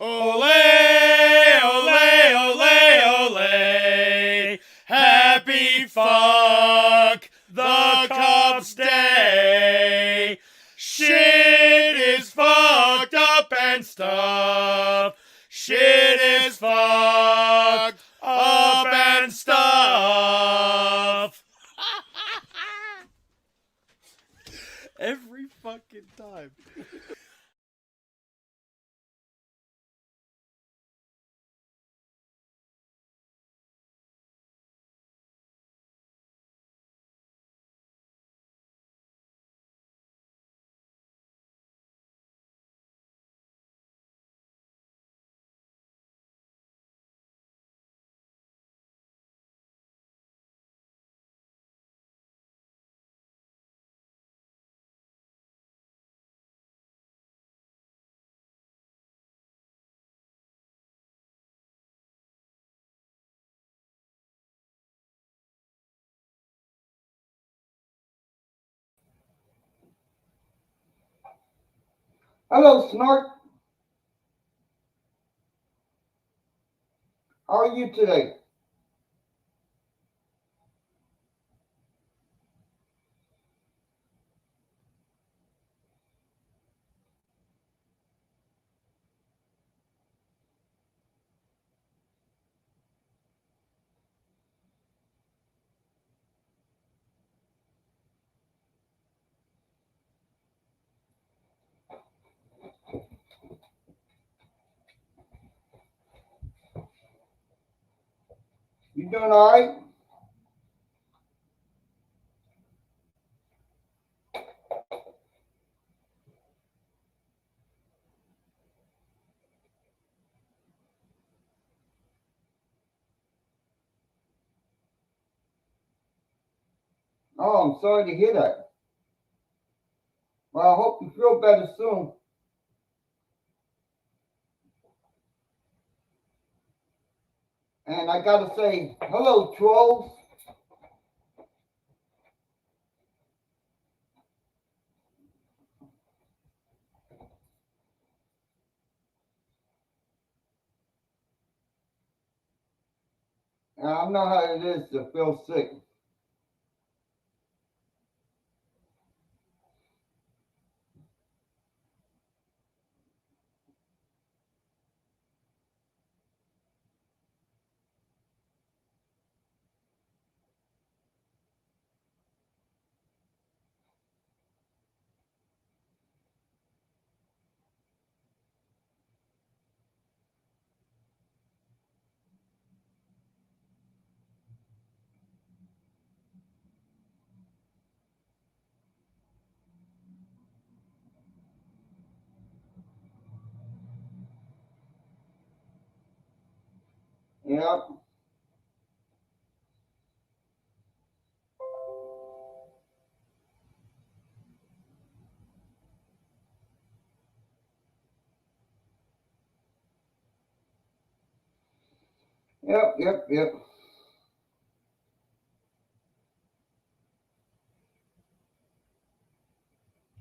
Ole, ole, ole, ole. Happy fuck the Cubs day. Shit is fucked up and stuff. Shit is fucked up and stuff. Every fucking time. Hello, Snark. How are you today? You doing all right? Oh, I'm sorry to hear that. Well, I hope you feel better soon. And I gotta say, hello, trolls. I know how it is to feel sick. Yep, yep.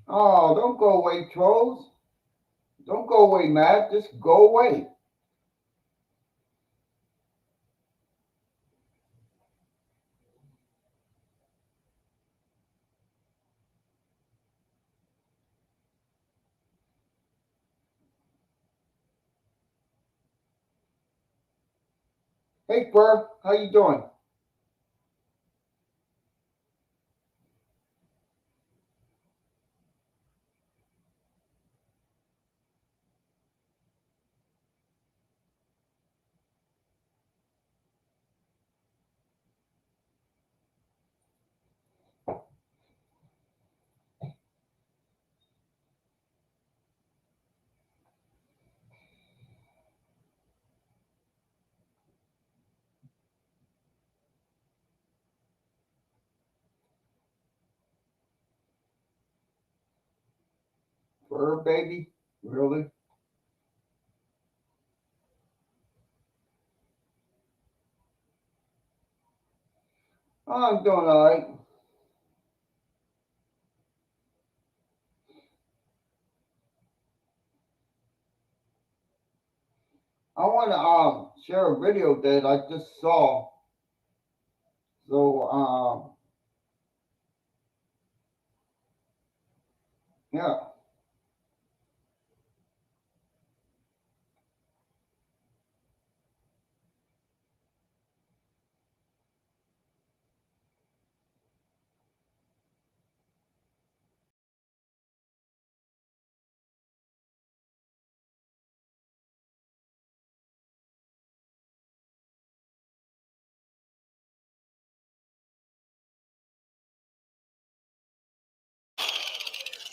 Oh, don't go away, trolls. Don't go away, Matt. Just go away. Hey, Fur, how you doing? Fur, baby? Really? Oh, I'm doing all right. I want to share a video that I just saw. So yeah.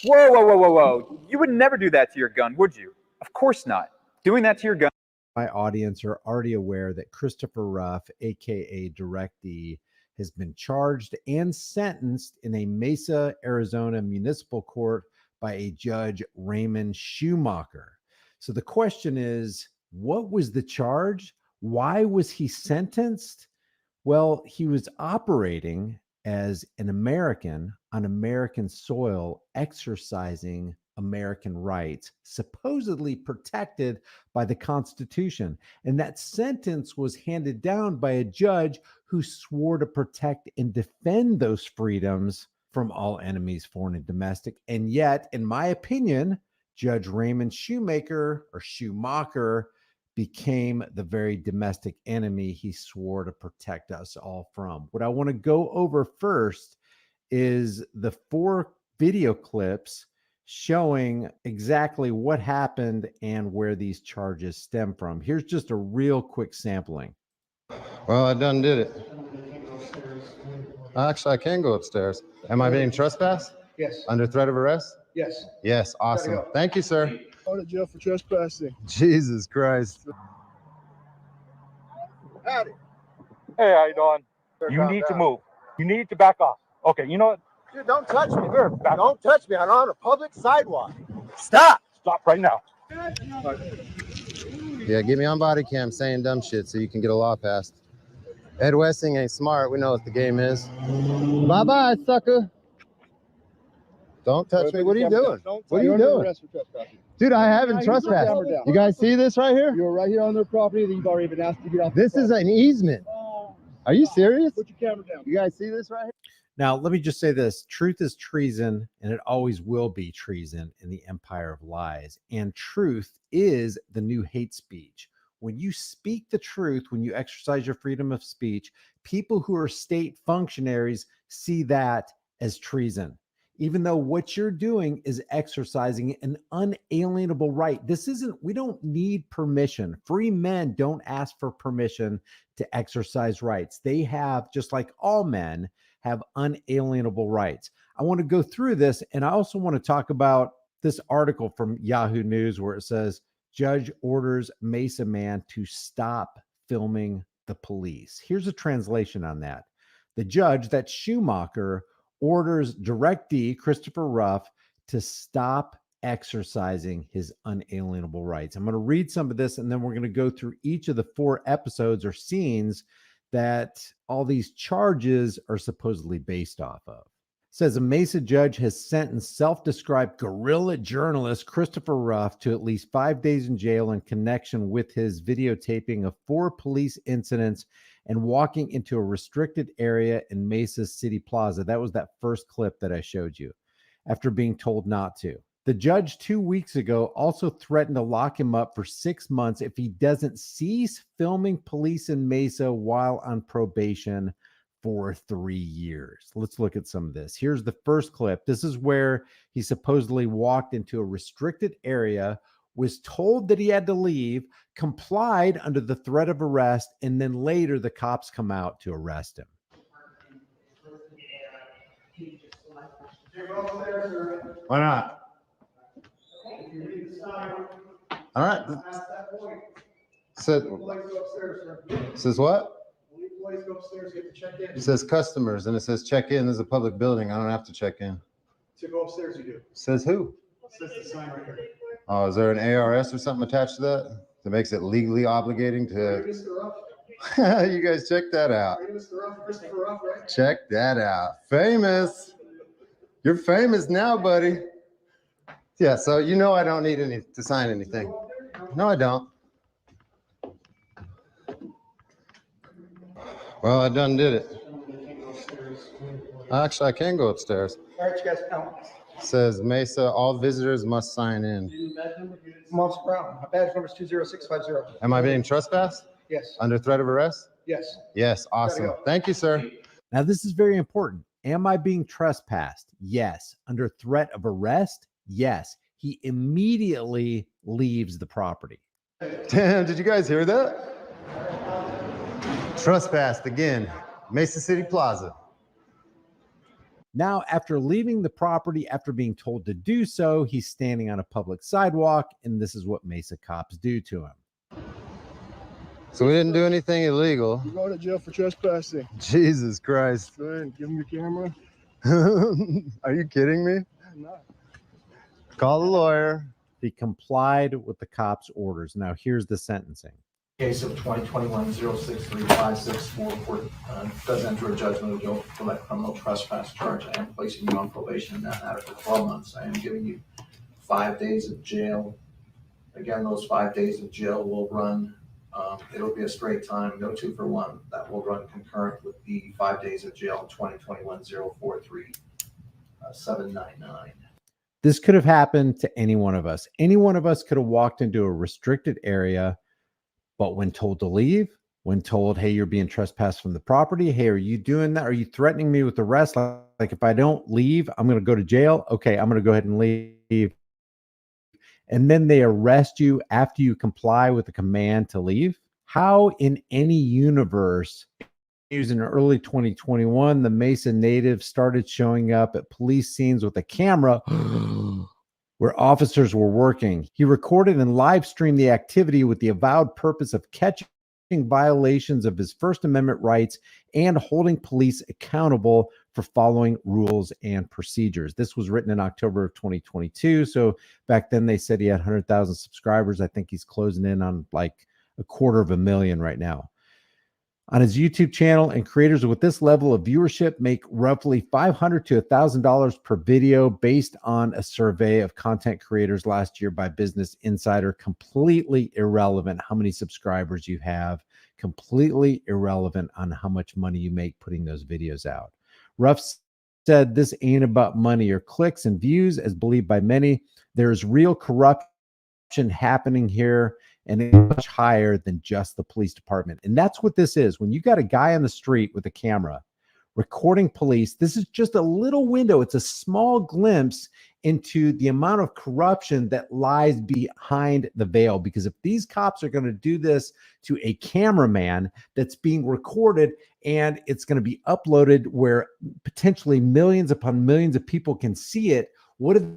Whoa, whoa, whoa, whoa, whoa. You would never do that to your gun, would you? Of course not. Doing that to your gun. My audience are already aware that Christopher Ruff, aka Direct D, has been charged and sentenced in a Mesa, Arizona municipal court by a Judge Raymond Schumacher. So the question is, what was the charge? Why was he sentenced? Well, he was operating as an American on American soil, exercising American rights, supposedly protected by the Constitution. And that sentence was handed down by a judge who swore to protect and defend those freedoms from all enemies, foreign and domestic. And yet, in my opinion, Judge Raymond Schumacher became the very domestic enemy he swore to protect us all from. What I want to go over first is the 4 video clips showing exactly what happened and where these charges stem from. Here's just a real quick sampling. Well, I done did it. Actually, I can go upstairs. Am I being trespassed? Yes. Under threat of arrest? Yes. Yes, awesome. Thank you, sir. Go to jail for trespassing. Jesus Christ. Howdy. Hey, how you doing? You need to move. You need to back off. Okay, you know what? Dude, don't touch me. Don't touch me. I'm on a public sidewalk. Stop! Stop right now. Yeah, get me on body cam saying dumb shit so you can get a law passed. Ed Wessing ain't smart. We know what the game is. Bye-bye, sucker. Don't touch me. What are you doing? What are you doing? Dude, I haven't trespassed. You guys see this right here? You're right here on their property that you've already been asked to get off. This is an easement. Are you serious? Put your camera down. You guys see this right here? Now, let me just say this. Truth is treason, and it always will be treason in the empire of lies. And truth is the new hate speech. When you speak the truth, when you exercise your freedom of speech, people who are state functionaries see that as treason, even though what you're doing is exercising an unalienable right. This isn't, we don't need permission. Free men don't ask for permission to exercise rights. They have, just like all men, have unalienable rights. I want to go through this, and I also want to talk about this article from Yahoo News where it says, Judge orders Mesa man to stop filming the police. Here's a translation on that. The judge, that's Schumacher, orders Direct D, Christopher Ruff, to stop exercising his unalienable rights. I'm going to read some of this, and then we're going to go through each of the 4 episodes or scenes that all these charges are supposedly based off of. It says a Mesa judge has sentenced self-described guerrilla journalist Christopher Ruff to at least 5 days in jail in connection with his videotaping of 4 police incidents and walking into a restricted area in Mesa City Plaza. That was that first clip that I showed you, after being told not to. The judge 2 weeks ago also threatened to lock him up for 6 months if he doesn't cease filming police in Mesa while on probation for 3 years. Let's look at some of this. Here's the first clip. This is where he supposedly walked into a restricted area, was told that he had to leave, complied under the threat of arrest, and then later the cops come out to arrest him. Why not? All right. Says what? It says customers, and it says check in. This is a public building. I don't have to check in. To go upstairs, you do. Says who? Says the sign right here. Oh, is there an ARS or something attached to that that makes it legally obligating to? You guys check that out. Christopher Ruff, right? Check that out. Famous. You're famous now, buddy. Yeah, so you know I don't need to sign anything. No, I don't. Well, I done did it. Actually, I can go upstairs. All right, you guys, now, Says Mesa, all visitors must sign in. Monster Brown, my badge number is 20650. Am I being trespassed? Yes, Under threat of arrest? yes. Yes, awesome. go. Thank you, sir. Now, this is very important. Am I being trespassed? Yes. Under threat of arrest? Yes. He immediately leaves the property. Damn, did you guys hear that? Trespassed again. Mesa City Plaza. Now, after leaving the property, after being told to do so, he's standing on a public sidewalk, and this is what Mesa cops do to him. So we didn't do anything illegal. You go to jail for trespassing. Jesus Christ. Go ahead, give him your camera. Are you kidding me? I'm not. Call the lawyer. He complied with the cops' orders. Now, here's the sentencing. Case of 2021-063-564 does enter a judgment of guilt for that criminal trespass charge. I am placing you on probation in that matter for 12 months. I am giving you 5 days of jail. Again, those 5 days of jail will run, it'll be a straight time, no 2 for 1. That will run concurrent with the 5 days of jail, 2021-043-799. This could have happened to any one of us. Any one of us could have walked into a restricted area, but when told to leave, when told, hey, you're being trespassed from the property, hey, are you doing that? Are you threatening me with arrest? Like if I don't leave, I'm going to go to jail. Okay, I'm going to go ahead and leave. And then they arrest you after you comply with the command to leave. How in any universe, in early 2021, the Mesa natives started showing up at police scenes with a camera where officers were working. He recorded and live streamed the activity with the avowed purpose of catching violations of his First Amendment rights and holding police accountable for following rules and procedures. This was written in October of 2022. So back then they said he had 100,000 subscribers. I think he's closing in on like 250,000 right now. On his YouTube channel, and creators with this level of viewership make roughly $500 to $1,000 per video based on a survey of content creators last year by Business Insider. Completely irrelevant how many subscribers you have, completely irrelevant on how much money you make putting those videos out. Ruff said, this ain't about money or clicks and views, as believed by many. There is real corruption happening here, and it's much higher than just the police department. And that's what this is. When you got a guy on the street with a camera recording police, this is just a little window. It's a small glimpse into the amount of corruption that lies behind the veil. Because if these cops are going to do this to a cameraman that's being recorded and it's going to be uploaded where potentially millions upon millions of people can see it, what are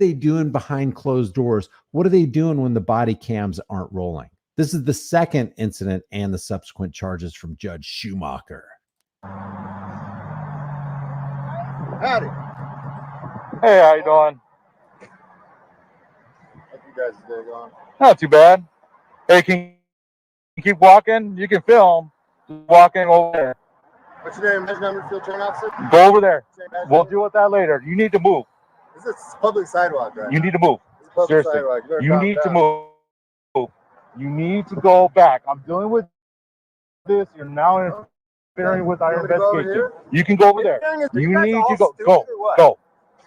they doing behind closed doors? What are they doing when the body cams aren't rolling? This is the second incident and the subsequent charges from Judge Schumacher. Howdy. Hey, how you doing? How's you guys' day going? Not too bad. Hey, can you keep walking? You can film. Just walking over there. What's your name? Badge number, field train officer? Go over there. Same badge We'll number? deal with that later. You need to move. This is public sidewalk, right? You need to move. This is public Seriously. sidewalk. better You calm need to down. move. You need to go back. I'm dealing with this. You're now interfering with our You want me to go over investigation. here? You can go over there. Are You guys need all to go. stupid Go. or what? Go.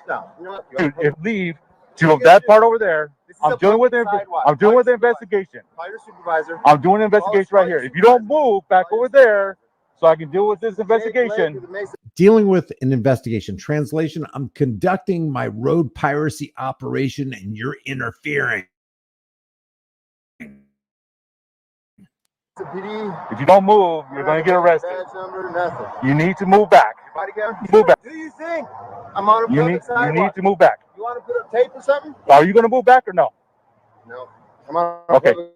No. You know what? You Dude, gotta if leave to that part over there. This is I'm a dealing with public the sidewalk. I'm doing with the Call your investigation. Call your supervisor. I'm doing an investigation right here. If you don't move back over there, so I can deal with this investigation. Dealing with an investigation. Translation, I'm conducting my road piracy operation and you're interfering. If you don't move, you're going to get arrested. Badge number, nothing. You need to move back. Body cam? Move back. Do you think I'm on a You public need sidewalk? to move back. You want to put up tape or something? Are you going to move back or no? No. I'm on a Okay. public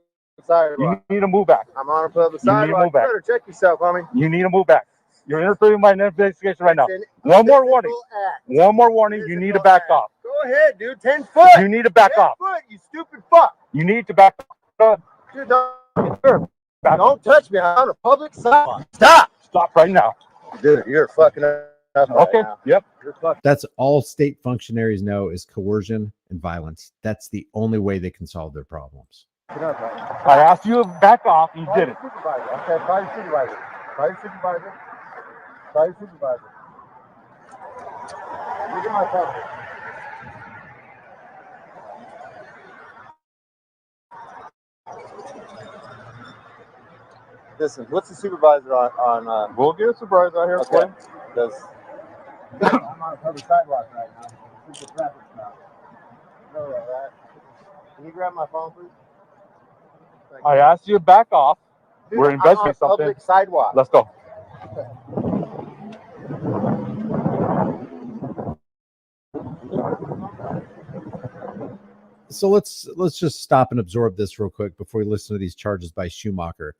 sidewalk. You need to move back. I'm on a public You need to sidewalk. move back. You better check yourself, homie. You need to move back. You're interfering with my investigation right now. It's an One more warning. physical act. One more warning. You need to back off. Go ahead, dude. 10 foot. You need to back 10 off. foot, you stupid fuck. You need to back off. Dude, don't Back. touch me. I'm on a public sidewalk. Stop. Stop right now. Dude, you're fucking up right Okay. now. Yep. You're fucking. That's all state functionaries know is coercion and violence. That's the only way they can solve their problems. Get up, right? I asked you to back off. You did it. Supervisor. Okay, call your supervisor. Try your supervisor. Try your supervisor. Look at my phone. Listen, what's the supervisor on we'll get a supervisor out here. Okay. Because I'm on a public sidewalk right now. It's a traffic stop. You know that. Can you grab my phone, please? I asked you to back off. Dude, we're investigating something. Public sidewalk. Let's go. Okay. So let's just stop and absorb this real quick before we listen to these charges by Schumacher.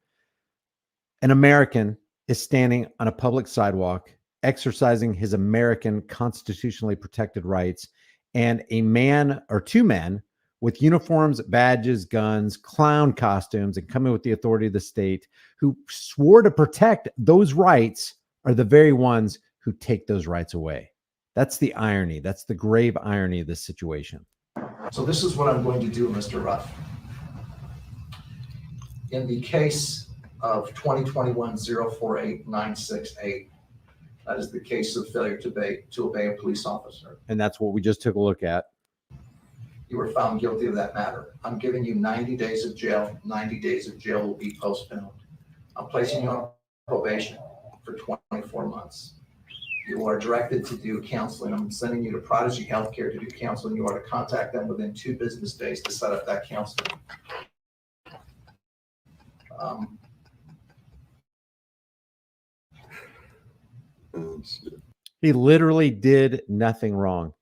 An American is standing on a public sidewalk, exercising his American constitutionally protected rights, and a man or two men with uniforms, badges, guns, clown costumes, and coming with the authority of the state who swore to protect those rights are the very ones who take those rights away. That's the irony. That's the grave irony of this situation. So this is what I'm going to do, Mr. Ruff. In the case of 2021-048968, that is the case of failure to obey a police officer. And that's what we just took a look at. You were found guilty of that matter. I'm giving you 90 days of jail. 90 days of jail will be postponed. I'm placing you on probation for 24 months. You are directed to do counseling. I'm sending you to Prodigy Healthcare to do counseling. You are to contact them within 2 business days to set up that counseling. He literally did nothing wrong.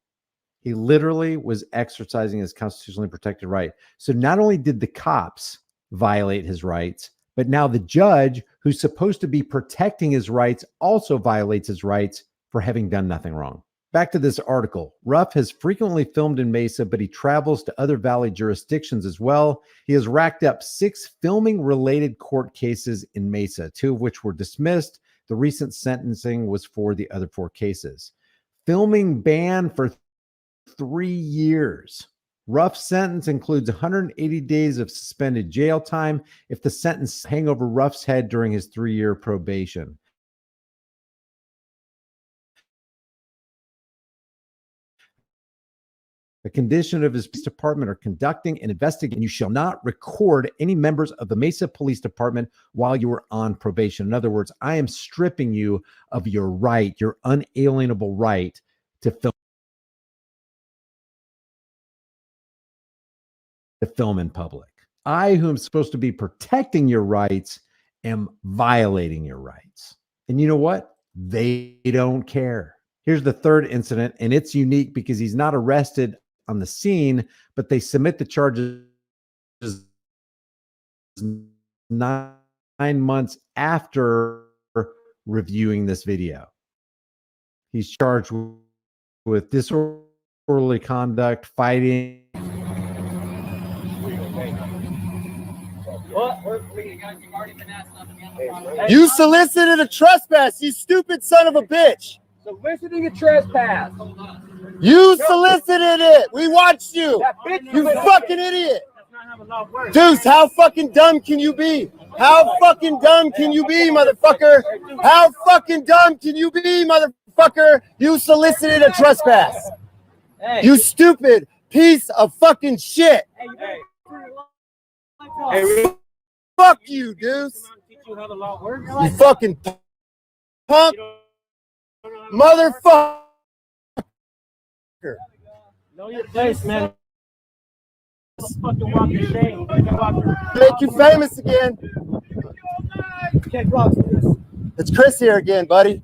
He literally was exercising his constitutionally protected right. So not only did the cops violate his rights, but now the judge, who's supposed to be protecting his rights, also violates his rights for having done nothing wrong. Back to this article. Ruff has frequently filmed in Mesa, but he travels to other Valley jurisdictions as well. He has racked up 6 filming-related court cases in Mesa, 2 of which were dismissed. The recent sentencing was for the other 4 cases. Filming ban for 3 years. Ruff's sentence includes 180 days of suspended jail time if the sentence hang over Ruff's head during his 3-year probation. The condition of his police department are conducting an investigation. You shall not record any members of the Mesa Police Department while you are on probation. In other words, I am stripping you of your right, your unalienable right to film in public. I, who am supposed to be protecting your rights, am violating your rights. And you know what? They don't care. Here's the third incident, and it's unique because he's not arrested on the scene, but they submit the charges 9 months after reviewing this video. He's charged with disorderly conduct, fighting. You solicited a trespass, you stupid son of a bitch. Soliciting a trespass. You solicited it. We watched you. You fucking idiot. Deuce, how fucking dumb can you be? How fucking dumb can you be, motherfucker? How fucking dumb can you be, motherfucker? You solicited a trespass. You stupid piece of fucking shit. Fuck you, Deuce. You fucking punk motherfucker. Know your place, man. Fucking walk your shame. Make you famous again. It's Chris here again, buddy.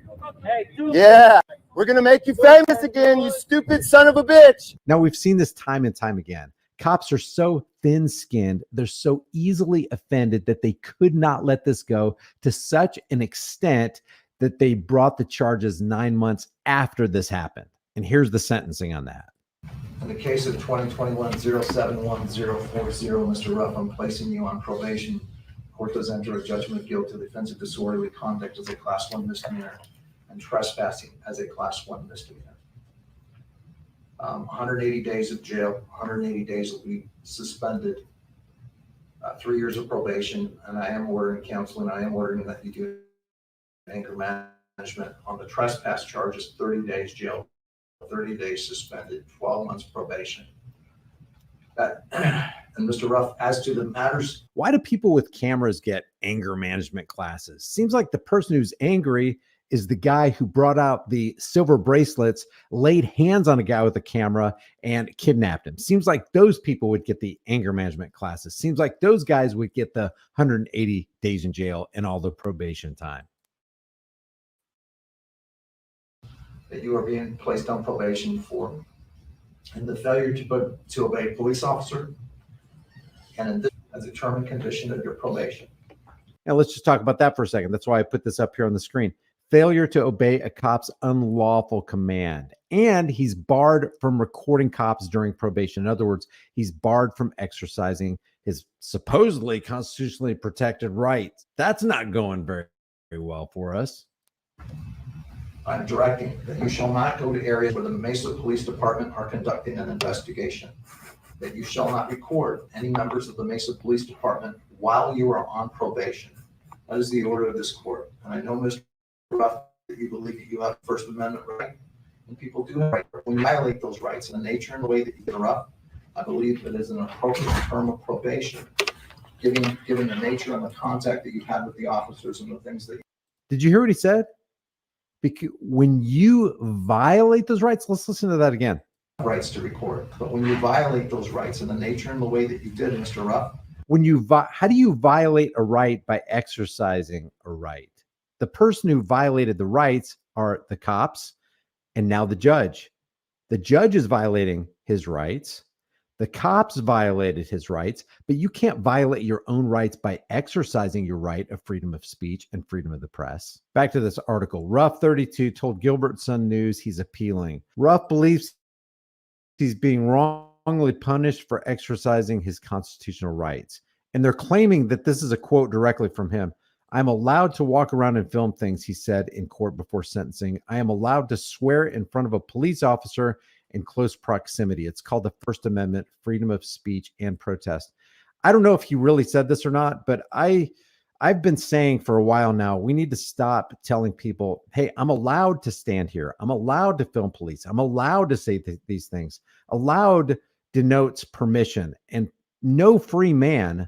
Yeah, we're gonna make you famous again, you stupid son of a bitch. Now, we've seen this time and time again. Cops are so thin-skinned, they're so easily offended that they could not let this go to such an extent that they brought the charges 9 months after this happened. And here's the sentencing on that. In the case of 2021-071040, Mr. Ruff, I'm placing you on probation. Court does enter a judgment of guilt of offensive disorderly conduct as a Class 1 misdemeanor and trespassing as a Class 1 misdemeanor. 180 days of jail, 180 days will be suspended, 3 years of probation, and I am ordering counseling. I am ordering that you do anger management on the trespass charge is 30 days jail, 30 days suspended, 12 months probation. And Mr. Ruff, as to the matters. Why do people with cameras get anger management classes? Seems like the person who's angry is the guy who brought out the silver bracelets, laid hands on a guy with a camera, and kidnapped him. Seems like those people would get the anger management classes. Seems like those guys would get the 180 days in jail and all the probation time. That you are being placed on probation for, and the failure to obey a police officer, and in this, a determined condition of your probation. Now let's just talk about that for a second. That's why I put this up here on the screen. Failure to obey a cop's unlawful command. And he's barred from recording cops during probation. In other words, he's barred from exercising his supposedly constitutionally protected rights. That's not going very, very well for us. I'm directing that you shall not go to areas where the Mesa Police Department are conducting an investigation. That you shall not record any members of the Mesa Police Department while you are on probation. That is the order of this court. And I know, Mr. Ruff, that you believe that you have First Amendment right, and people do have right. When you violate those rights in the nature and the way that you interrupt, I believe it is an appropriate term of probation, given the nature and the contact that you had with the officers and the things that. Did you hear what he said? Because when you violate those rights, let's listen to that again. Rights to record, but when you violate those rights in the nature and the way that you did, Mr. Ruff. When you how do you violate a right by exercising a right? The person who violated the rights are the cops and now the judge. The judge is violating his rights. The cops violated his rights, but you can't violate your own rights by exercising your right of freedom of speech and freedom of the press. Back to this article. Ruff 32 told Gilbert Sun News he's appealing. Ruff believes he's being wrongly punished for exercising his constitutional rights. And they're claiming that this is a quote directly from him. I'm allowed to walk around and film things, he said in court before sentencing. I am allowed to swear in front of a police officer in close proximity. It's called the First Amendment, freedom of speech and protest. I don't know if he really said this or not, but I've been saying for a while now, we need to stop telling people, hey, I'm allowed to stand here. I'm allowed to film police. I'm allowed to say these things. Allowed denotes permission, and no free man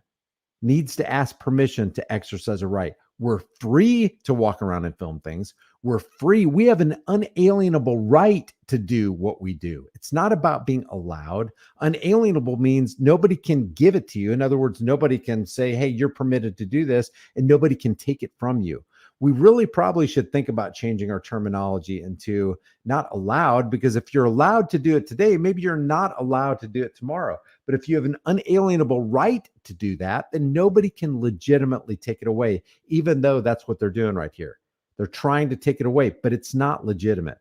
needs to ask permission to exercise a right. We're free to walk around and film things. We're free. We have an unalienable right to do what we do. It's not about being allowed. Unalienable means nobody can give it to you. In other words, nobody can say, hey, you're permitted to do this, and nobody can take it from you. We really probably should think about changing our terminology into not allowed, because if you're allowed to do it today, maybe you're not allowed to do it tomorrow. But if you have an unalienable right to do that, then nobody can legitimately take it away, even though that's what they're doing right here. They're trying to take it away, but it's not legitimate.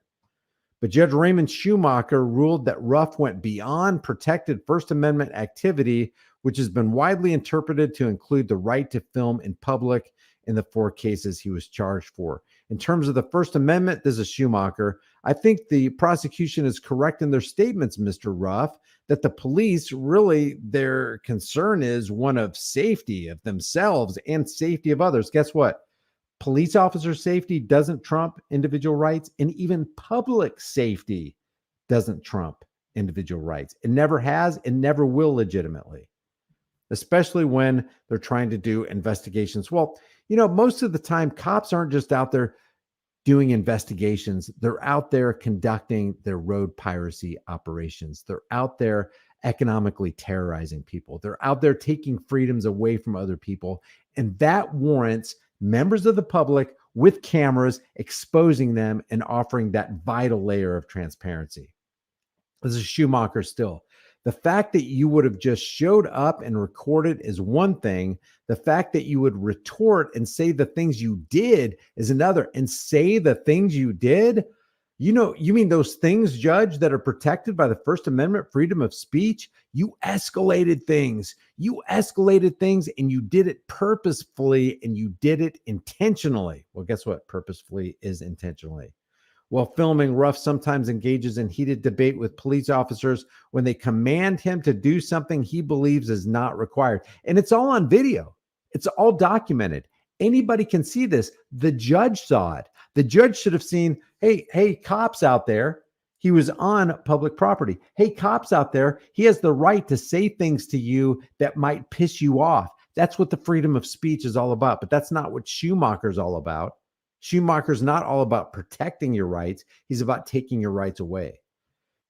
But Judge Raymond Schumacher ruled that Ruff went beyond protected First Amendment activity, which has been widely interpreted to include the right to film in public in the 4 cases he was charged for. In terms of the First Amendment, this is Schumacher. I think the prosecution is correct in their statements, Mr. Ruff, that the police really, their concern is one of safety of themselves and safety of others. Guess what? Police officer safety doesn't trump individual rights, and even public safety doesn't trump individual rights. It never has and never will legitimately, especially when they're trying to do investigations. Well, you know, most of the time, cops aren't just out there doing investigations. They're out there conducting their road piracy operations. They're out there economically terrorizing people. They're out there taking freedoms away from other people. And that warrants members of the public with cameras exposing them and offering that vital layer of transparency. This is Schumacher still. The fact that you would have just showed up and recorded is one thing. The fact that you would retort and say the things you did is another. And say the things you did, you know, you mean those things, Judge, that are protected by the First Amendment, freedom of speech? You escalated things. You escalated things, and you did it purposefully, and you did it intentionally. Well, guess what? Purposefully is intentionally. While filming, Ruff sometimes engages in heated debate with police officers when they command him to do something he believes is not required. And it's all on video. It's all documented. Anybody can see this. The judge saw it. The judge should have seen, hey, cops out there. He was on public property. Hey, cops out there. He has the right to say things to you that might piss you off. That's what the freedom of speech is all about. But that's not what Schumacher's all about. Schumacher's not all about protecting your rights. He's about taking your rights away.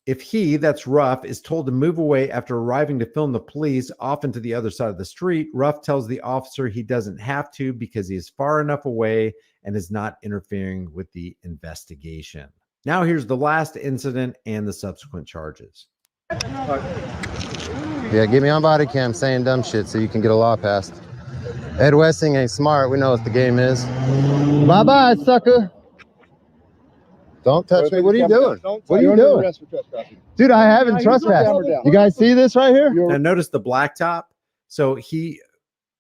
If he, that's Ruff, is told to move away after arriving to film the police off into the other side of the street, Ruff tells the officer he doesn't have to because he is far enough away and is not interfering with the investigation. Now here's the last incident and the subsequent charges. Yeah, get me on body cam saying dumb shit so you can get a law passed. Ed Wessing ain't smart. We know what the game is. Bye-bye, sucker. Don't touch me. What are you doing? What are you doing? Dude, I haven't trespassed. You guys see this right here? Now notice the blacktop. So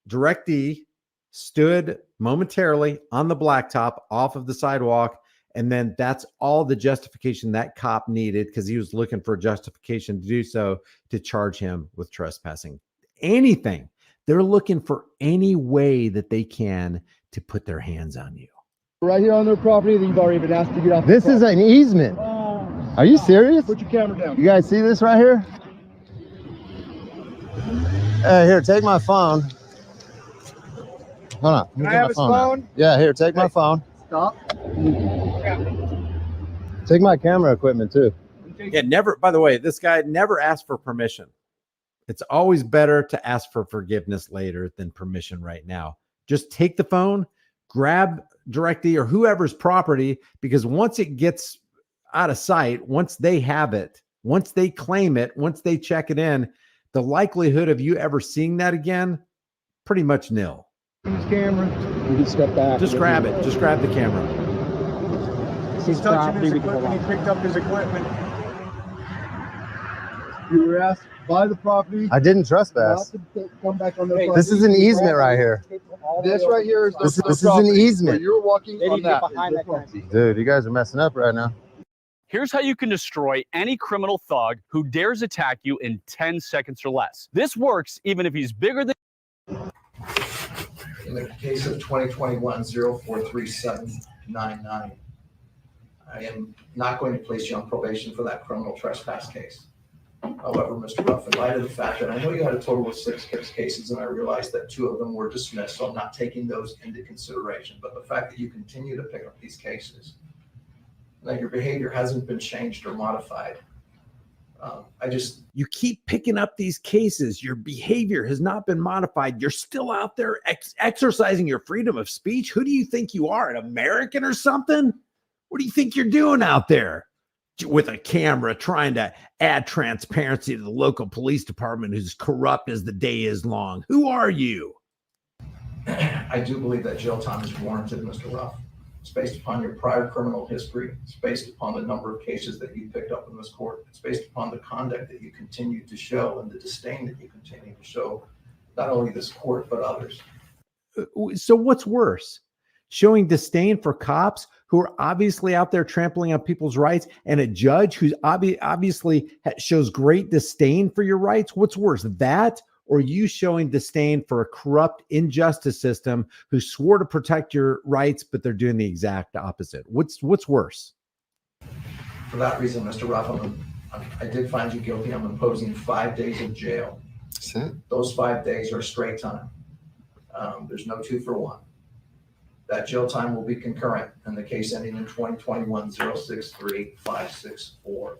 DirectD stood momentarily on the blacktop off of the sidewalk. And then that's all the justification that cop needed, because he was looking for a justification to do so, to charge him with trespassing. Anything. They're looking for any way that they can to put their hands on you. Right here on their property that you've already been asked to get off. This is an easement. Are you serious? Put your camera down. You guys see this right here? Hey, here, take my phone. Hold on. Can I have his phone? Yeah, here, take my phone. Stop. Take my camera equipment too. Yeah, never, by the way, this guy never asked for permission. It's always better to ask for forgiveness later than permission right now. Just take the phone, grab DirectD or whoever's property, because once it gets out of sight, once they have it, once they claim it, once they check it in, the likelihood of you ever seeing that again, pretty much nil. His camera. You can step back. Just grab it. Just grab the camera. He's touching his equipment. He picked up his equipment. You were asked by the property. I didn't trespass. Come back on the This is an easement right here. This right here is This is an easement. You're walking on that. Dude, you guys are messing up right now. Here's how you can destroy any criminal thug who dares attack you in 10 seconds or less. This works even if he's bigger than... In the case of 2021-043799, I am not going to place you on probation for that criminal trespass case. However, Mr. Ruff, in light of the fact that I know you had a total of 6 cases, and I realized that 2 of them were dismissed, so I'm not taking those into consideration. But the fact that you continue to pick up these cases, that your behavior hasn't been changed or modified, you keep picking up these cases. Your behavior has not been modified. You're still out there exercising your freedom of speech. Who do you think you are, an American or something? What do you think you're doing out there with a camera trying to add transparency to the local police department who's corrupt as the day is long? Who are you? I do believe that jail time is warranted, Mr. Ruff. It's based upon your prior criminal history. It's based upon the number of cases that you picked up in this court. It's based upon the conduct that you continue to show and the disdain that you continue to show, not only this court, but others. So what's worse? Showing disdain for cops who are obviously out there trampling on people's rights, and a judge who's obviously shows great disdain for your rights? What's worse, that or you showing disdain for a corrupt injustice system who swore to protect your rights, but they're doing the exact opposite? What's worse? For that reason, Mr. Ruff, I did find you guilty. I'm imposing 5 days in jail. Those 5 days are straight time. There's no 2 for 1. That jail time will be concurrent in the case ending in 2021-063-564.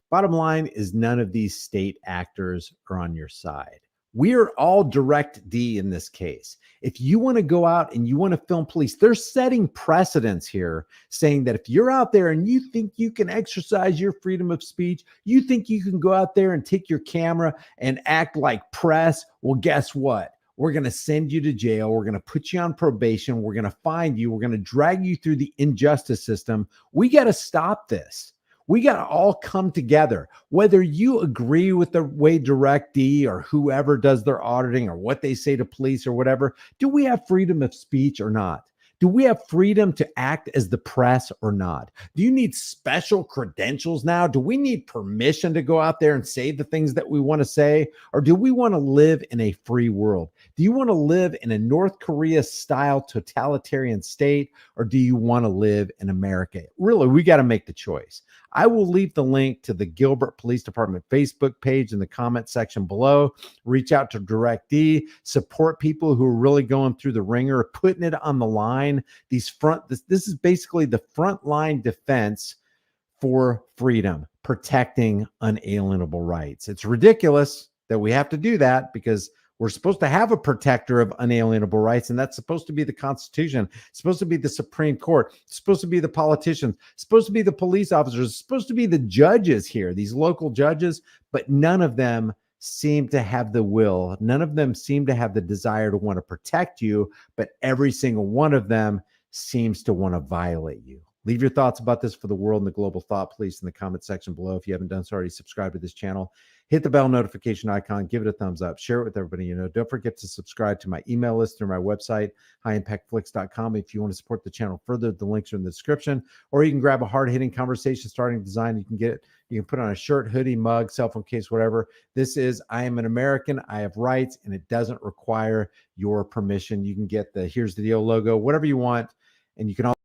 Bottom line is none of these state actors are on your side. We're all DirectD in this case. If you want to go out and you want to film police, they're setting precedents here saying that if you're out there and you think you can exercise your freedom of speech, you think you can go out there and take your camera and act like press, well, guess what? We're going to send you to jail. We're going to put you on probation. We're going to find you. We're going to drag you through the injustice system. We got to stop this. We got to all come together. Whether you agree with the way DirectD or whoever does their auditing or what they say to police or whatever, do we have freedom of speech or not? Do we have freedom to act as the press or not? Do you need special credentials now? Do we need permission to go out there and say the things that we want to say? Or do we want to live in a free world? Do you want to live in a North Korea style totalitarian state? Or do you want to live in America? Really, we got to make the choice. I will leave the link to the Gilbert Police Department Facebook page in the comment section below. Reach out to Direct D, support people who are really going through the ringer, putting it on the line. This is basically the frontline defense for freedom, protecting unalienable rights. It's ridiculous that we have to do that because we're supposed to have a protector of unalienable rights, and that's supposed to be the Constitution. It's supposed to be the Supreme Court. It's supposed to be the politicians. It's supposed to be the police officers. It's supposed to be the judges here, these local judges, but none of them seem to have the will. None of them seem to have the desire to want to protect you, but every single one of them seems to want to violate you. Leave your thoughts about this for the world and the global thought police in the comment section below. If you haven't done so already, subscribe to this channel. Hit the bell notification icon. Give it a thumbs up. Share it with everybody you know. Don't forget to subscribe to my email list through my website, highimpactflix.com. If you want to support the channel further, the links are in the description. Or you can grab a hard-hitting conversation starting design. You can put on a shirt, hoodie, mug, cell phone case, whatever. This is I am an American. I have rights, and it doesn't require your permission. You can get the Here's the Deal logo, whatever you want, and you can also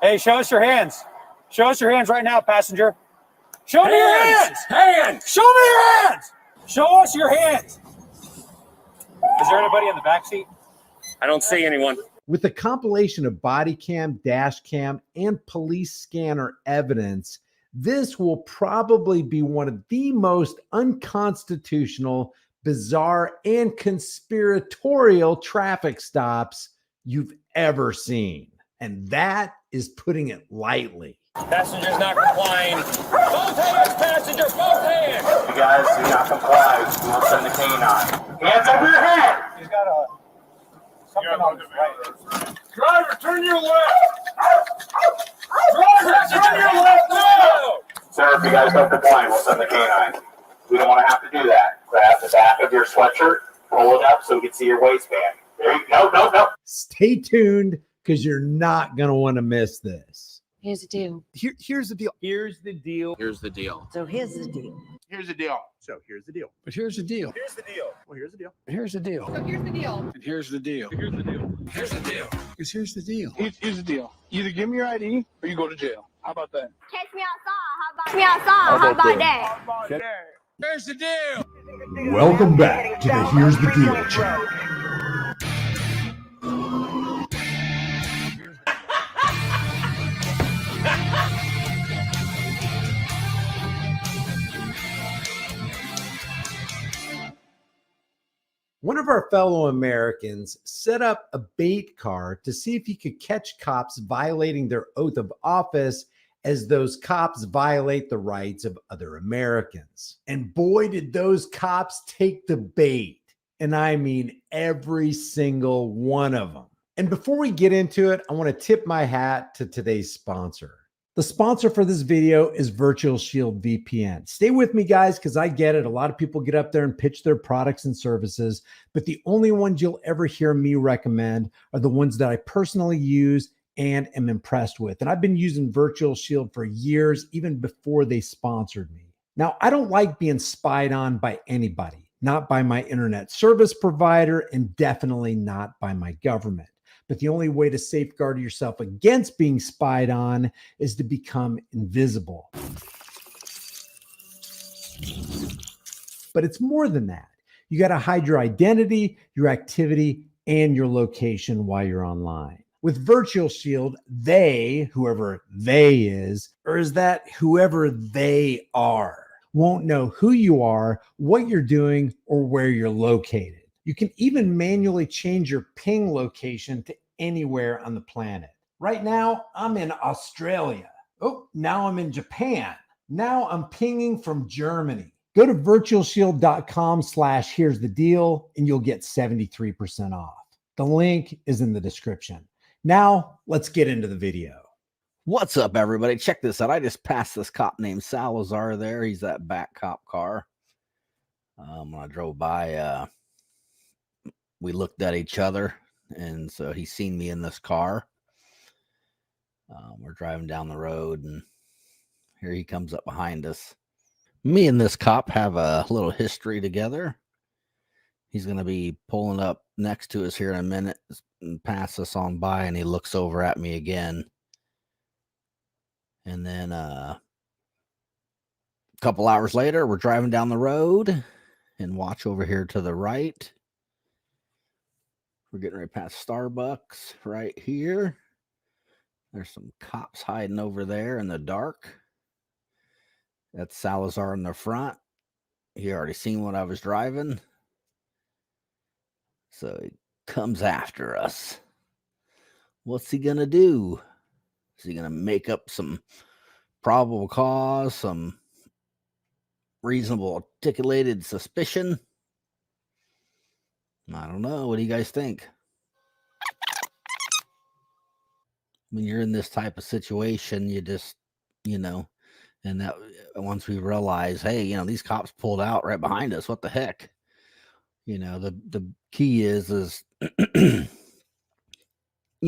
Hey, show us your hands. Show us your hands right now, passenger. Show me your hands. Hands. Show me your hands. Show us your hands. Is there anybody in the back seat? I don't see anyone. with a compilation of body cam, dash cam, and police scanner evidence, this will probably be one of the most unconstitutional, bizarre, and conspiratorial traffic stops you've ever seen. And that is putting it lightly. Passenger's not complying. Both hands, passenger, both hands. You guys do not comply. We'll send the canine. Hands over your head. He's got something on his right. Driver, turn your left. Driver, turn your left now. Sir, if you guys don't comply, we'll send the canine. We don't want to have to do that. Grab the back of your sweatshirt, pull it up so we can see your waistband. There you go. No. Stay tuned because you're not going to want to miss this. Here's the deal. Here's the deal. Here's the deal. Here's the deal. So here's the deal. Here's the deal. So here's the deal. But here's the deal. Here's the deal. Well, here's the deal. Here's the deal. So here's the deal. And here's the deal. Here's the deal. Here's the deal. Because here's the deal. Here's the deal. Either give me your ID or you go to jail. How about that? Catch me outside. How about that? Here's the deal. Welcome back to the Here's the Deal channel. One of our fellow Americans set up a bait car to see if he could catch cops violating their oath of office as those cops violate the rights of other Americans. And boy, did those cops take the bait. And I mean every single one of them. And before we get into it, I want to tip my hat to today's sponsor. The sponsor for this video is Virtual Shield VPN. Stay with me, guys, because I get it. A lot of people get up there and pitch their products and services, but the only ones you'll ever hear me recommend are the ones that I personally use and am impressed with. And I've been using Virtual Shield for years, even before they sponsored me. Now, I don't like being spied on by anybody, not by my internet service provider, and definitely not by my government. But the only way to safeguard yourself against being spied on is to become invisible. But it's more than that. You got to hide your identity, your activity, and your location while you're online. With Virtual Shield, they, whoever they is, or is that whoever they are, won't know who you are, what you're doing, or where you're located. You can even manually change your ping location to anywhere on the planet. Right now, I'm in Australia. Oh, now I'm in Japan. Now I'm pinging from Germany. Go to virtualshield.com/here's the deal and you'll get 73% off. The link is in the description. Now, let's get into the video. What's up, everybody? Check this out. I just passed this cop named Salazar there. He's that back cop car. When I drove by, we looked at each other, and so he's seen me in this car. We're driving down the road, and here he comes up behind us. Me and this cop have a little history together. He's going to be pulling up next to us here in a minute and pass us on by, and he looks over at me again. And then a couple hours later, we're driving down the road, and watch over here to the right. We're getting right past Starbucks right here. There's some cops hiding over there in the dark. That's Salazar in the front. He already seen what I was driving. So he comes after us. What's he going to do? Is he going to make up some probable cause, some reasonable articulated suspicion? I don't know. What do you guys think? When you're in this type of situation, you just, and that once we realize, hey, these cops pulled out right behind us. What the heck? The key is to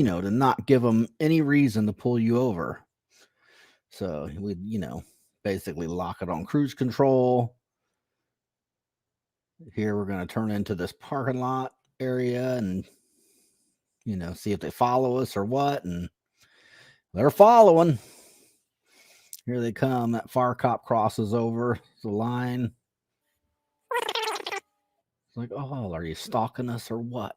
not give them any reason to pull you over. So we, basically lock it on cruise control. Here we're going to turn into this parking lot area and, see if they follow us or what. And they're following. Here they come. That far cop crosses over the line. It's like, oh, are you stalking us or what?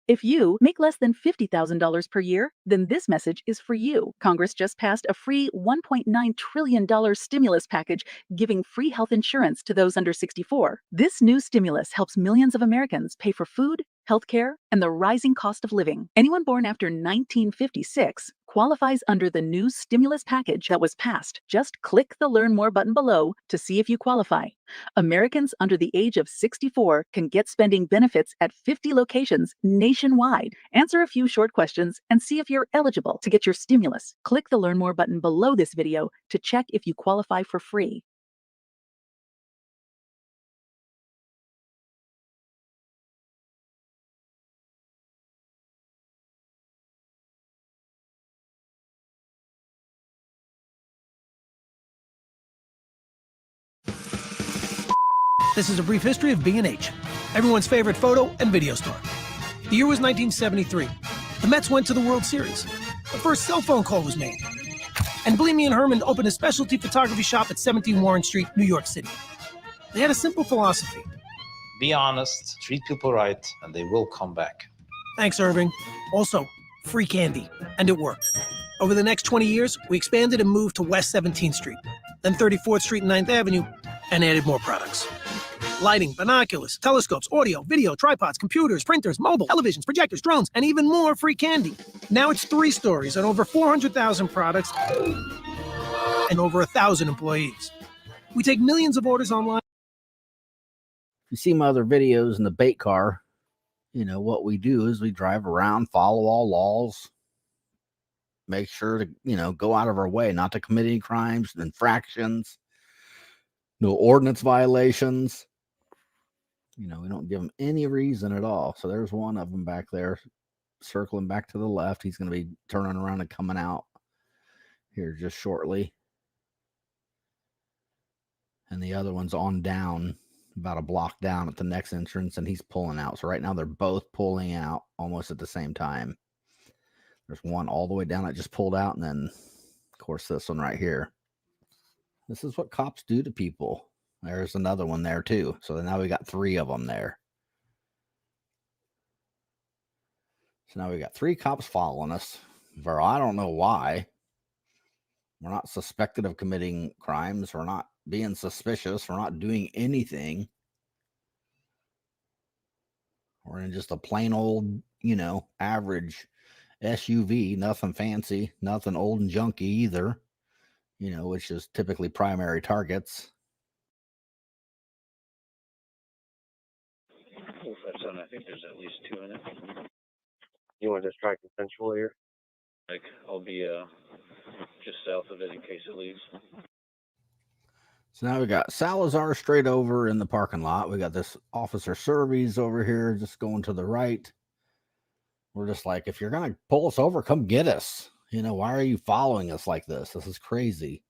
If you make less than $50,000 per year, then this message is for you. Congress just passed a free $1.9 trillion stimulus package giving free health insurance to those under 64. This new stimulus helps millions of Americans pay for food, healthcare, and the rising cost of living. Anyone born after 1956 qualifies under the new stimulus package that was passed. Just click the Learn More button below to see if you qualify. Americans under the age of 64 can get spending benefits at 50 locations nationwide. Answer a few short questions and see if you're eligible to get your stimulus. Click the Learn More button below this video to check if you qualify for free. This is a brief history of B&H, everyone's favorite photo and video store. The year was 1973. The Mets went to the World Series. The first cell phone call was made. And Bleamy and Herman opened a specialty photography shop at 17 Warren Street, New York City. They had a simple philosophy. Be honest, treat people right, and they will come back. Thanks, Irving. Also, free candy. And it worked. Over the next 20 years, we expanded and moved to West 17th Street, then 34th Street and 9th Avenue, and added more products. Lighting, binoculars, telescopes, audio, video, tripods, computers, printers, mobile, televisions, projectors, drones, and even more free candy. Now it's 3 stories and over 400,000 products and over 1,000 employees. We take millions of orders online. You see my other videos in the bait car. What we do is we drive around, follow all laws, make sure to, go out of our way, not to commit any crimes, infractions, no ordinance violations. We don't give them any reason at all. So there's one of them back there circling back to the left. He's going to be turning around and coming out here just shortly. And the other one's on down about a block down at the next entrance, and he's pulling out. So right now they're both pulling out almost at the same time. There's one all the way down that just pulled out, and then, of course, this one right here. This is what cops do to people. There's another one there, too. So now we got 3 of them there. So now we got 3 cops following us. For I don't know why. We're not suspected of committing crimes. We're not being suspicious. We're not doing anything. We're in just a plain old, average SUV. Nothing fancy. Nothing old and junky either. Which is typically primary targets. I think there's at least 2 in it. You want to just try consensual here? Like, I'll be just south of it in case it leaves. So now we got Salazar straight over in the parking lot. We got this Officer Surveys over here just going to the right. We're just like, if you're going to pull us over, come get us. Why are you following us like this? This is crazy.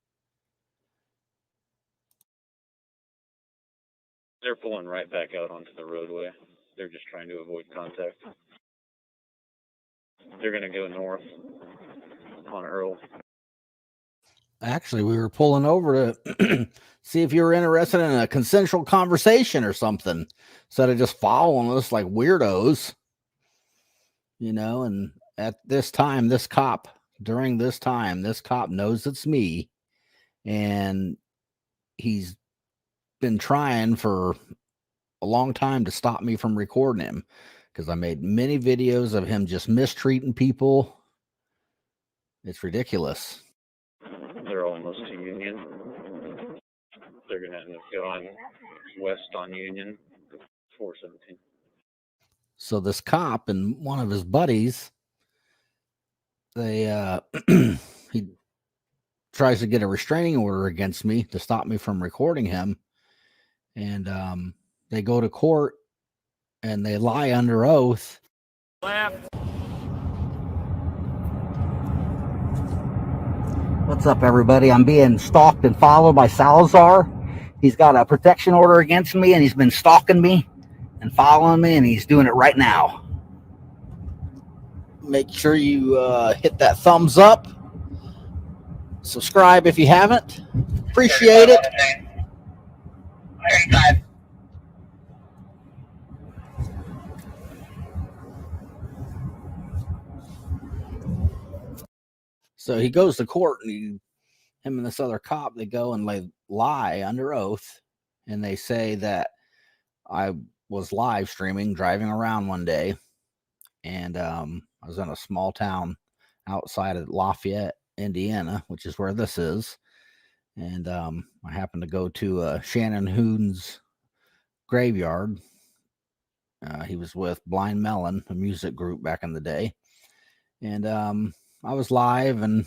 They're pulling right back out onto the roadway. They're just trying to avoid contact. They're going to go north on Earl. Actually, we were pulling over to see if you were interested in a consensual conversation or something, instead of just following us like weirdos. And at this time, this cop knows it's me, and he's been trying for a long time to stop me from recording him, because I made many videos of him just mistreating people. It's ridiculous. They're almost to Union. They're going to end up going west on Union, 417. So this cop and one of his buddies, he tries to get a restraining order against me to stop me from recording him. And they go to court and they lie under oath. Left. What's up, everybody? I'm being stalked and followed by Salazar. He's got a protection order against me, and he's been stalking me and following me, and he's doing it right now. Make sure you hit that thumbs up. Subscribe if you haven't. Appreciate it. So he goes to court, and him and this other cop, they go and they lie under oath, and they say that I was live streaming, driving around one day, and I was in a small town outside of Lafayette, Indiana, which is where this is, and I happened to go to Shannon Hoon's graveyard. He was with Blind Melon, a music group back in the day, and I was live and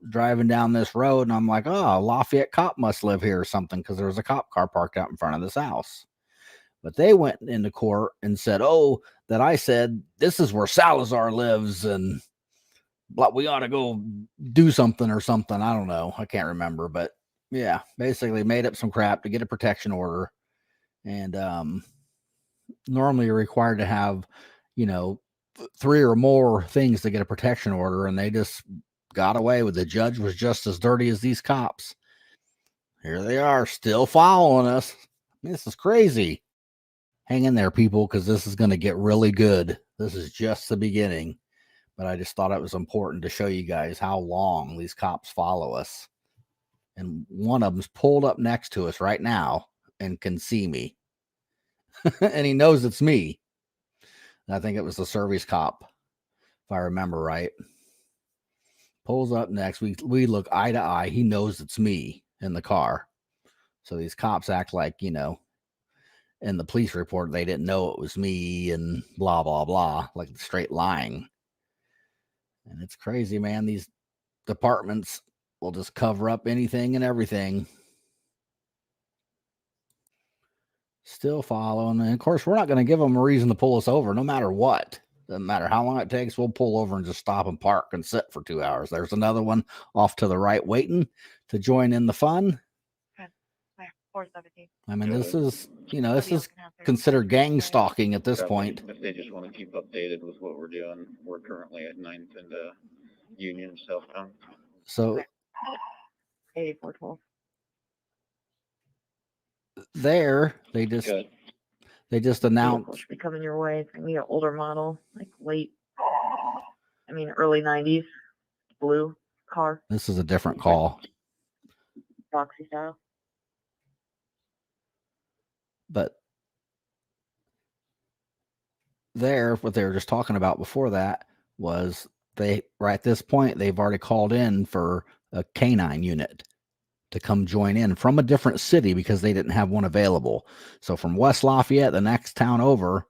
driving down this road, and I'm like, oh, Lafayette cop must live here or something, because there was a cop car parked out in front of this house. But they went into court and said, oh, that I said, this is where Salazar lives, and we ought to go do something or something. I don't know. I can't remember. But yeah, basically made up some crap to get a protection order. And normally you're required to have, 3 or more things to get a protection order, and they just got away with it. The judge was just as dirty as these cops. Here they are, still following us. This is crazy. Hang in there, people, because this is going to get really good. This is just the beginning. But I just thought it was important to show you guys how long these cops follow us. And one of them's pulled up next to us right now and can see me. And he knows it's me. I think it was the service cop, if I remember right. Pulls up next. We look eye to eye. He knows it's me in the car. So these cops act like, in the police report, they didn't know it was me and blah, blah, blah, like straight lying. And it's crazy, man. These departments will just cover up anything and everything. Still following. And of course, we're not going to give them a reason to pull us over no matter what. Doesn't matter how long it takes. We'll pull over and just stop and park and sit for 2 hours. There's another one off to the right waiting to join in the fun. 417. I mean, this is, you know, this is considered gang stalking at this point. If they just want to keep updated with what we're doing, we're currently at 9th and Union southbound. So 8412. there, they just announced. Should be coming your way. It's gonna be an older model, like early 90s, blue car, This is a different call, boxy style. but there, what they were just talking about before that was right at this point, they've already called in for a canine unit to come join in from a different city because they didn't have one available. So from West Lafayette, the next town over,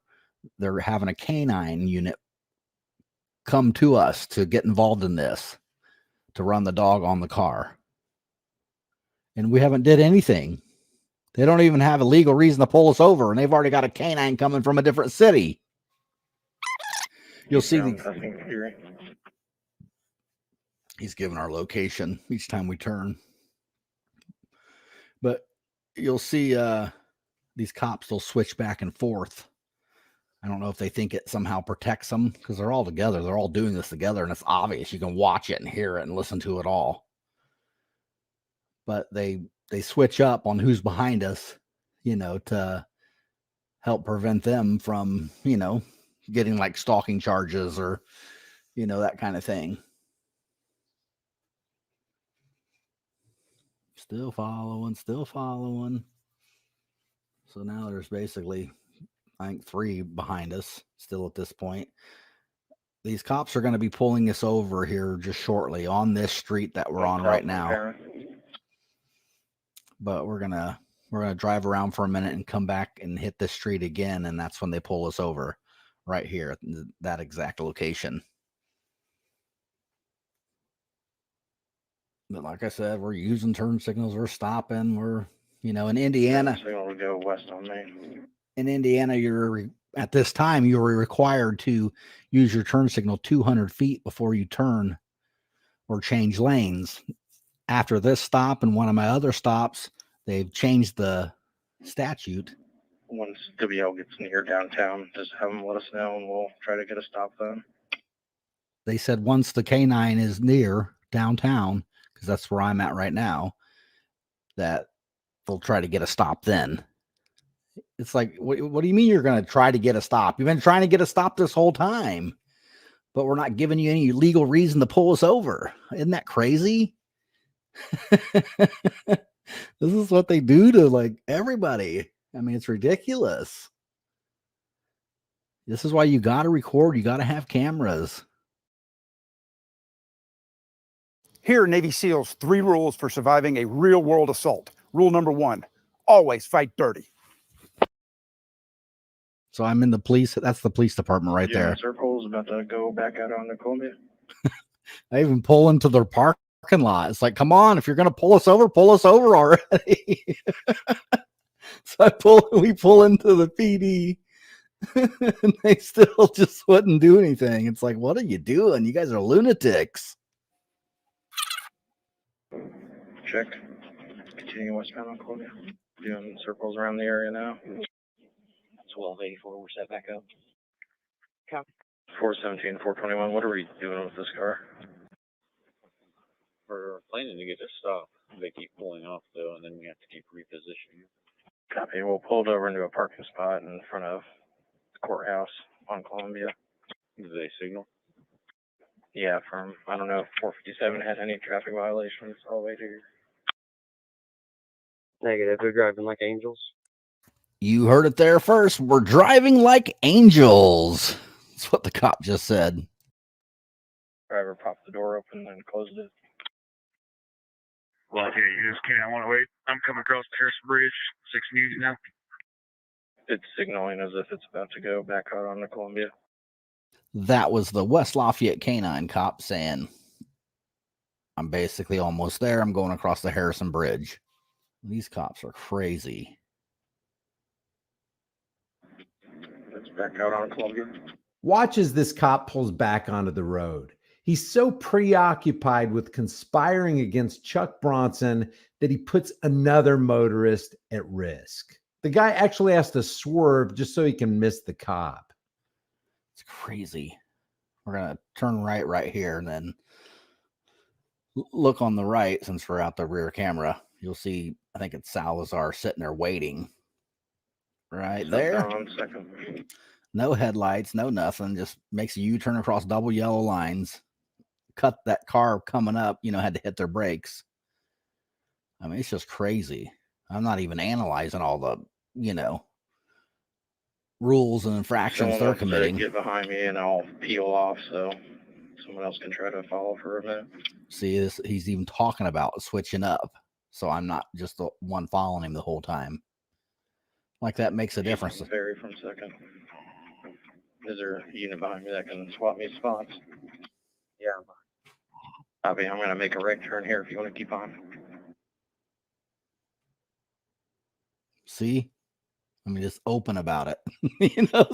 they're having a canine unit come to us to get involved in this, to run the dog on the car. And we haven't did anything. They don't even have a legal reason to pull us over, and they've already got a canine coming from a different city. You'll see he's giving our location each time we turn. But you'll see these cops, they'll switch back and forth. I don't know if they think it somehow protects them because they're all together. They're all doing this together, and it's obvious. You can watch it and hear it and listen to it all. But they switch up on who's behind us, you know, to help prevent them from, you know, getting like stalking charges or, you know, that kind of thing. Still following. So now there's basically, I think, 3 behind us still at this point. These cops are going to be pulling us over here just shortly on this street that we're on right now. But we're gonna drive around for a minute and come back and hit this street again, and that's when they pull us over right here at that exact location. But like I said, we're using turn signals, we're stopping, we're, you know, in Indiana. Signal to go west on Main. In Indiana, at this time, you were required to use your turn signal 200 feet before you turn or change lanes. After this stop and one of my other stops, they've changed the statute. Once WL gets near downtown, just have them let us know and we'll try to get a stop then. They said once the canine is near downtown, because that's where I'm at right now, that they'll try to get a stop then. It's like, what do you mean you're going to try to get a stop? You've been trying to get a stop this whole time, but we're not giving you any legal reason to pull us over. Isn't that crazy? This is what they do to like everybody. I mean, it's ridiculous. This is why you got to record. You got to have cameras. Here at Navy SEALs, 3 rules for surviving a real world assault. Rule number 1, always fight dirty. So I'm in the police. That's the police department right there. Circle's about to go back out on the Columbia. I even pull into their parking lot. It's like, come on, if you're going to pull us over already. So we pull into the PD and they still just wouldn't do anything. It's like, what are you doing? You guys are lunatics. Check. Continuing westbound on Columbia. Doing circles around the area now. 1284, we're set back up. Copy. 417, 421, what are we doing with this car? We're planning to get a stop. They keep pulling off though, and then we have to keep repositioning. Copy. We'll pull it over into a parking spot in front of the courthouse on Columbia. Did they signal? Yeah, from, I don't know if 457 had any traffic violations all the way to here. Negative. We're driving like angels. You heard it there first. We're driving like angels. That's what the cop just said. Driver popped the door open and closed it. Well, yeah, you just can't. I want to wait. I'm coming across the Harrison Bridge, 6 News now. It's signaling as if it's about to go back out on the Columbia. That was the West Lafayette canine cop saying, I'm basically almost there. I'm going across the Harrison Bridge. These cops are crazy. It's back out on Columbia. Watch as this cop pulls back onto the road. He's so preoccupied with conspiring against Chuck Bronson that he puts another motorist at risk. The guy actually has to swerve just so he can miss the cop. It's crazy. We're going to turn right here, and then look on the right. Since we're out the rear camera, you'll see, I think it's Salazar sitting there waiting right there. 1 second. No headlights, no nothing. Just makes a U-turn across double yellow lines. Cut that car coming up, had to hit their brakes. I mean, it's just crazy. I'm not even analyzing all the, rules and infractions Someone they're wants to committing. get behind me and I'll peel off so someone else can try to follow for a minute. See, this, he's even talking about switching up. So I'm not just the one following him the whole time. Like that makes a difference. Ferry from a second. Is there a unit behind me that can swap me spots? Yeah. I'm going to make a right turn here if you want to keep on. See? I mean, just open about it.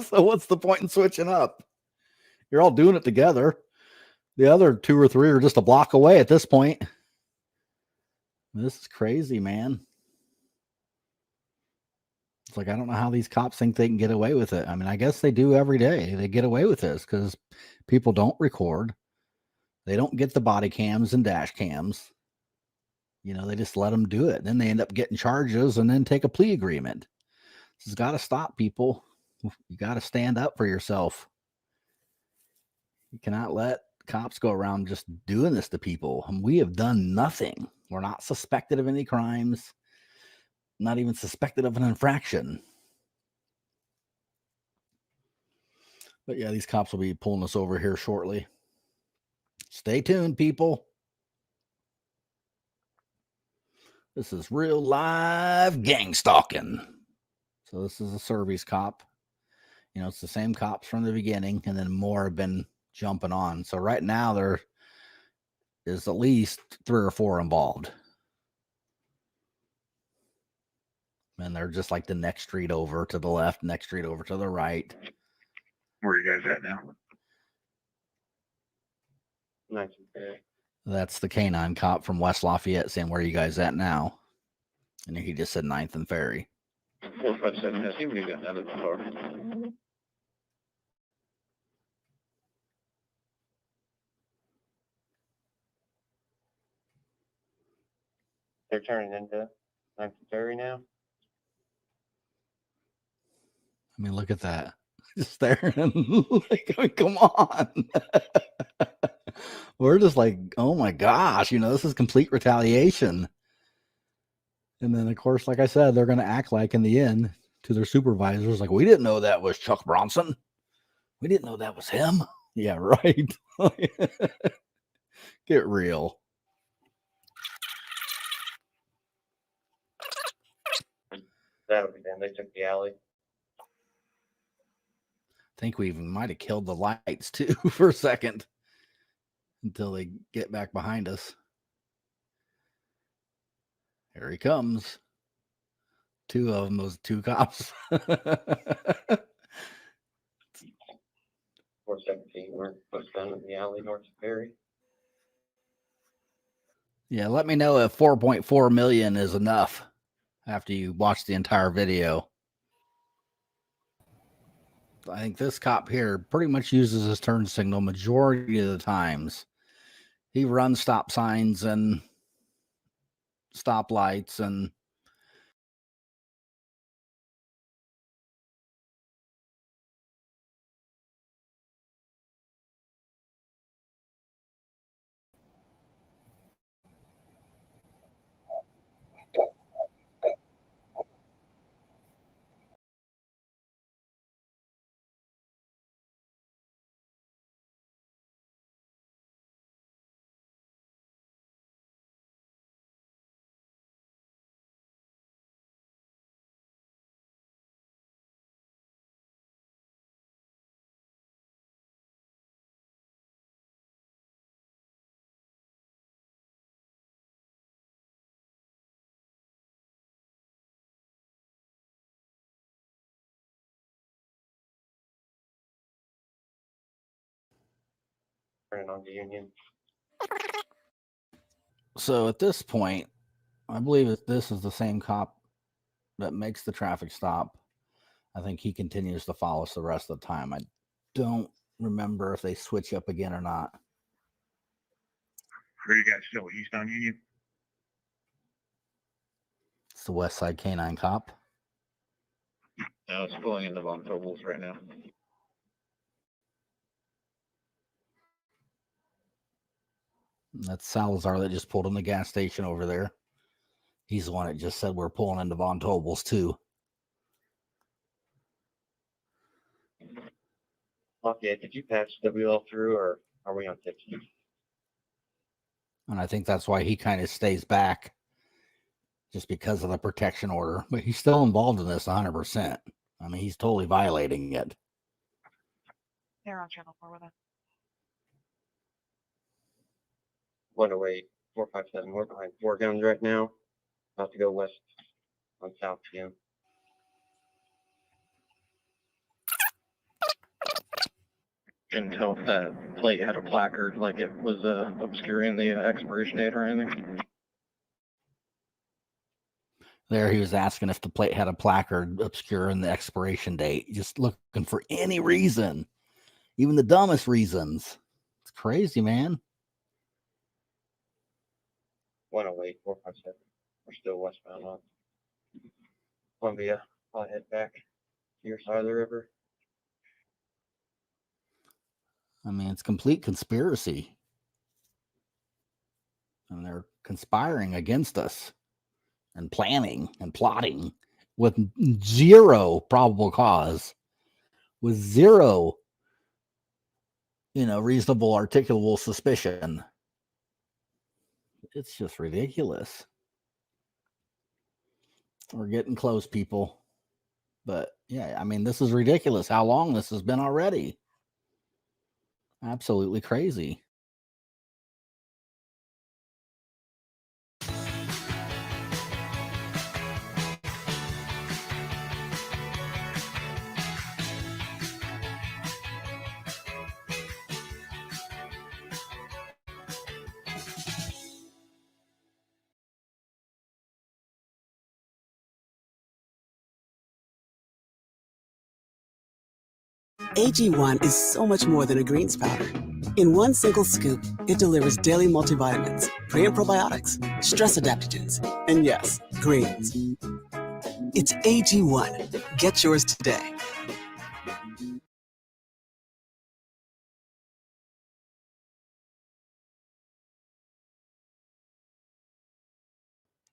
So what's the point in switching up? You're all doing it together. The other 2 or 3 are just a block away at this point. This is crazy, man. It's like, I don't know how these cops think they can get away with it. I mean, I guess they do every day. They get away with this because people don't record. They don't get the body cams and dash cams. They just let them do it. Then they end up getting charges and then take a plea agreement. This has got to stop, people. You got to stand up for yourself. You cannot let cops go around just doing this to people. And we have done nothing. We're not suspected of any crimes. Not even suspected of an infraction. But yeah, these cops will be pulling us over here shortly. Stay tuned, people. This is real live gang stalking. So this is a service cop. It's the same cops from the beginning, and then more have been jumping on. So right now there is at least 3 or 4 involved. And they're just like the next street over to the left, next street over to the right. Where are you guys at now? Nice and fair. That's the canine cop from West Lafayette saying, "Where are you guys at now?" And he just said 9th and Ferry. 457 has he got out of the car. They're turning into Nice and Ferry now. I mean, look at that. Just there. Like, I mean, come on. We're just like, oh my gosh, this is complete retaliation. And then, of course, like I said, they're going to act like in the end to their supervisors, like, we didn't know that was Chuck Bronson. We didn't know that was him. Yeah, right. Get real. That would be them. They took the alley. I think we even might have killed the lights too for a second until they get back behind us. Here he comes. 2 of them, those 2 cops. 417. We're pushed down in the alley north of Ferry. Yeah, let me know if 4.4 million is enough after you watch the entire video. I think this cop here pretty much uses his turn signal majority of the times. He runs stop signs and stoplights and turning on the Union. So at this point, I believe that this is the same cop that makes the traffic stop. I think he continues to follow us the rest of the time. I don't remember if they switch up again or not. Where you got still? East on Union? It's the West Side Canine cop. No, it's pulling into Von Tobel's right now. That's Salazar that just pulled in the gas station over there. He's the one that just said we're pulling into Von Tobel's too. Lafayette, did you patch WL through, or are we on tipsy? And I think that's why he kind of stays back, just because of the protection order. But he's still involved in this 100%. I mean, he's totally violating it. They're on channel 4 with us. 108, 457. We're behind 4 guns right now. About to go west on South PM. Couldn't tell if that plate had a placard, like it was obscuring the expiration date or anything. There, he was asking if the plate had a placard obscuring the expiration date, just looking for any reason, even the dumbest reasons. It's crazy, man. 108, 457. We're still westbound on Columbia. I'll head back to your side of the river. I mean, it's complete conspiracy. And they're conspiring against us and planning and plotting with zero probable cause, with zero, reasonable, articulable suspicion. It's just ridiculous. We're getting close, people. But yeah, I mean, this is ridiculous how long this has been already. Absolutely crazy. AG1 is so much more than a greens powder. In one single scoop, it delivers daily multivitamins, pre and probiotics, stress adaptogens, and yes, greens. It's AG1. Get yours today.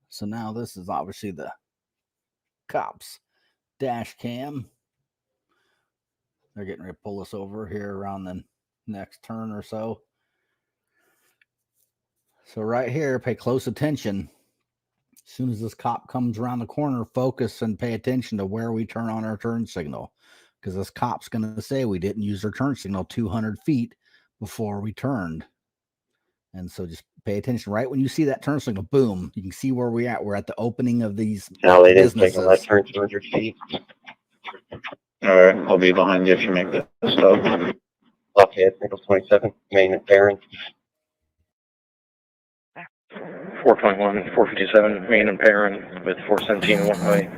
So now this is obviously the cops' dash cam. They're getting ready to pull us over here around the next turn or so. So right here, pay close attention. As soon as this cop comes around the corner, focus and pay attention to where we turn on our turn signal. Because this cop's going to say we didn't use our turn signal 200 feet before we turned. And so just pay attention. Right when you see that turn signal, boom, you can see where we're at. We're at the opening of these Validated, businesses. taking left turn 200 feet. All right, I'll be behind you if you make the stop. Lafayette, Nichols 27, Main and Perrin. 421, 457, Main and Perrin with 417 one way.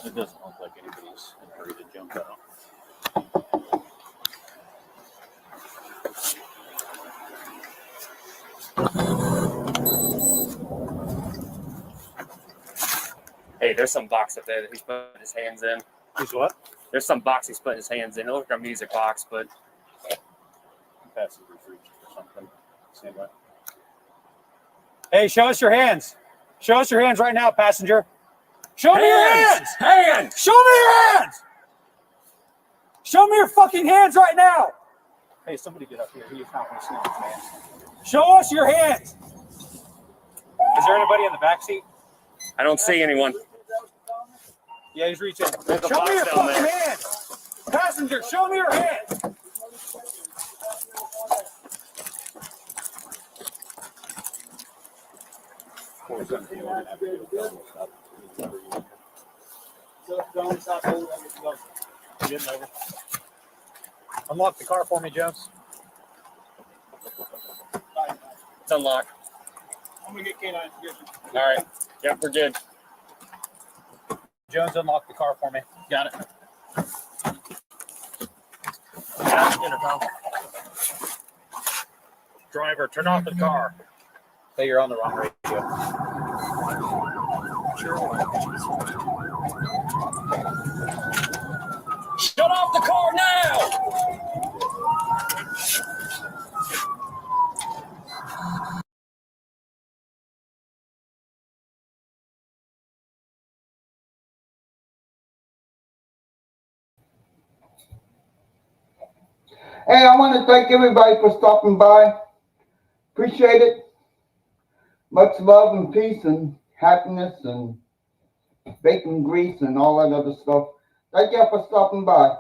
It doesn't look like anybody's in a hurry to jump out. Hey, there's some box up there that he's putting his hands in. He's what? There's some box he's putting his hands in. It looks like a music box, but Passenger reach or something. Same way. hey, show us your hands. Show us your hands right now, passenger. Show me your hands. Hands. Show me your hands. Show me your fucking hands right now. Hey, somebody get up here. He is not going to snap his hands. Show us your hands. Is there anybody in the back seat? I don't see anyone. Yeah, he's reaching. There's a Show me box your down fucking there. hands. Passenger, show me your hands. Unlock the car for me, Jones. It's unlocked. I'm gonna get canine. All right. Yep, we're good. Jones, unlock the car for me. Got it. Yeah, intercom. Driver, turn off the car. Hey, you're on the wrong radio. Shut off the car now! Hey, I want to thank everybody for stopping by. Appreciate it. Much love and peace and happiness and bacon grease and all that other stuff. Thank you for stopping by.